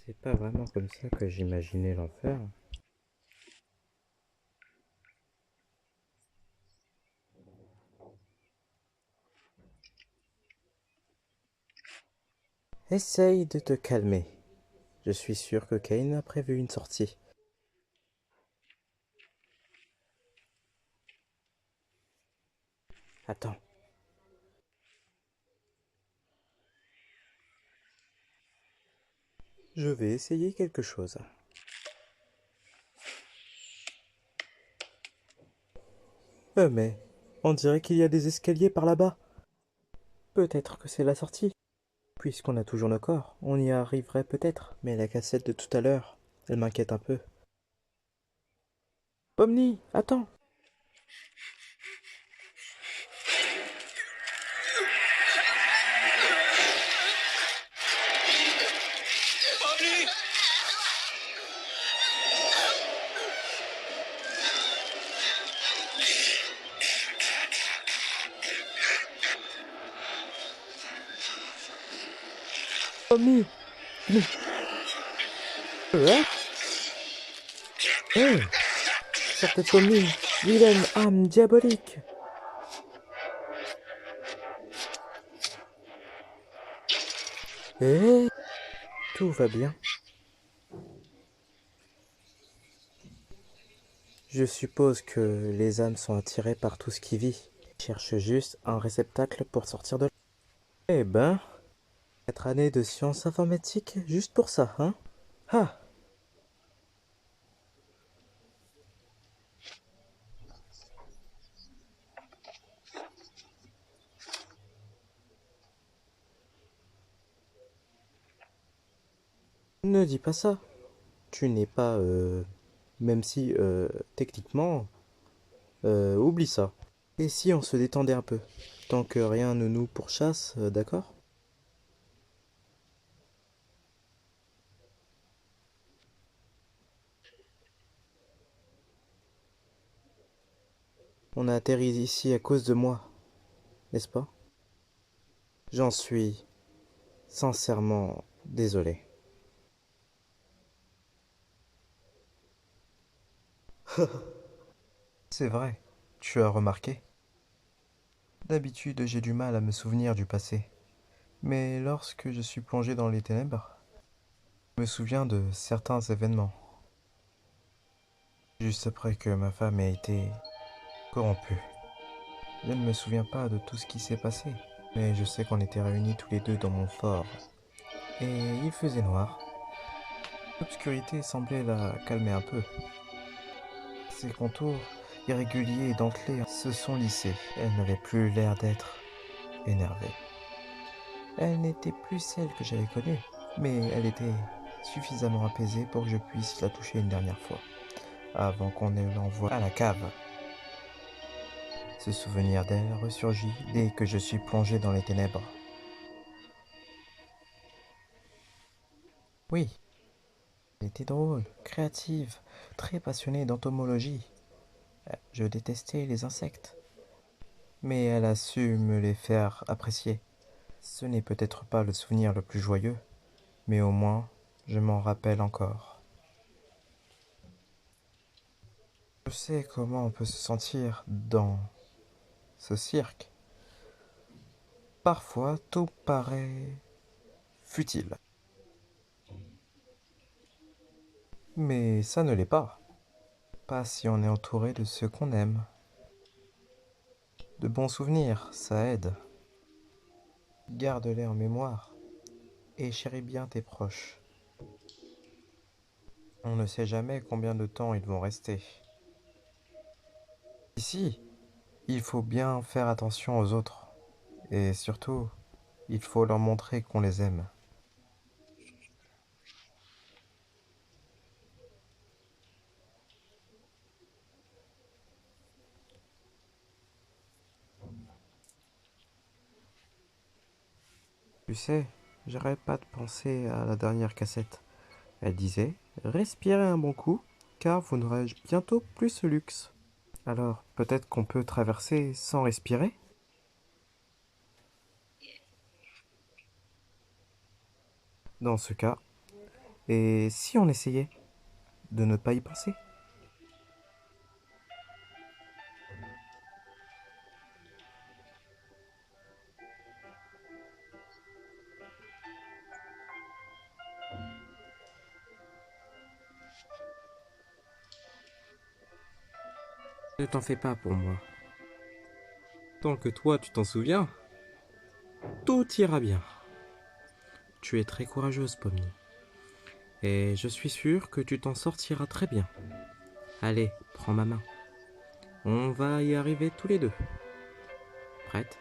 C'est pas vraiment comme ça que j'imaginais l'enfer. Essaye de te calmer. Je suis sûr que Kane a prévu une sortie. Attends, je vais essayer quelque chose. Mais on dirait qu'il y a des escaliers par là-bas. Peut-être que c'est la sortie. Puisqu'on a toujours nos corps, on y arriverait peut-être. Mais la cassette de tout à l'heure, elle m'inquiète un peu. Pomni, attends! Pomni! Gnou. Hein? Hey! Sortez de Pomni! Vilaine âme diabolique! Eh! Tout va bien. Je suppose que les âmes sont attirées par tout ce qui vit. Ils cherchent juste un réceptacle pour sortir de là. Eh ben, 4 années de sciences informatiques juste pour ça, hein? Ah! Ne dis pas ça. Tu n'es pas, même si, techniquement, oublie ça. Et si on se détendait un peu? Tant que rien ne nous pourchasse, d'accord? On a atterri ici à cause de moi, n'est-ce pas? J'en suis sincèrement désolé. C'est vrai, tu as remarqué. D'habitude, j'ai du mal à me souvenir du passé. Mais lorsque je suis plongé dans les ténèbres, je me souviens de certains événements. Juste après que ma femme ait été corrompue. Je ne me souviens pas de tout ce qui s'est passé, mais je sais qu'on était réunis tous les deux dans mon fort. Et il faisait noir. L'obscurité semblait la calmer un peu. Ses contours, irréguliers et dentelés, se sont lissés. Elle n'avait plus l'air d'être énervée. Elle n'était plus celle que j'avais connue, mais elle était suffisamment apaisée pour que je puisse la toucher une dernière fois, avant qu'on ne l'envoie à la cave. Ce souvenir d'elle ressurgit dès que je suis plongé dans les ténèbres. Oui, elle était drôle, créative, très passionnée d'entomologie. Je détestais les insectes, mais elle a su me les faire apprécier. Ce n'est peut-être pas le souvenir le plus joyeux, mais au moins je m'en rappelle encore. Je sais comment on peut se sentir dans ce cirque. Parfois, tout paraît futile. Mais ça ne l'est pas. Pas si on est entouré de ceux qu'on aime. De bons souvenirs, ça aide. Garde-les en mémoire et chéris bien tes proches. On ne sait jamais combien de temps ils vont rester. Ici, il faut bien faire attention aux autres. Et surtout, il faut leur montrer qu'on les aime. Tu sais, j'arrête pas de penser à la dernière cassette. Elle disait: respirez un bon coup, car vous n'aurez bientôt plus ce luxe. Alors, peut-être qu'on peut traverser sans respirer? Dans ce cas, Et si on essayait de ne pas y penser? Ne t'en fais pas pour moi. Tant que toi tu t'en souviens, tout ira bien. Tu es très courageuse, Pomni. Et je suis sûr que tu t'en sortiras très bien. Allez, prends ma main. On va y arriver tous les deux. Prête?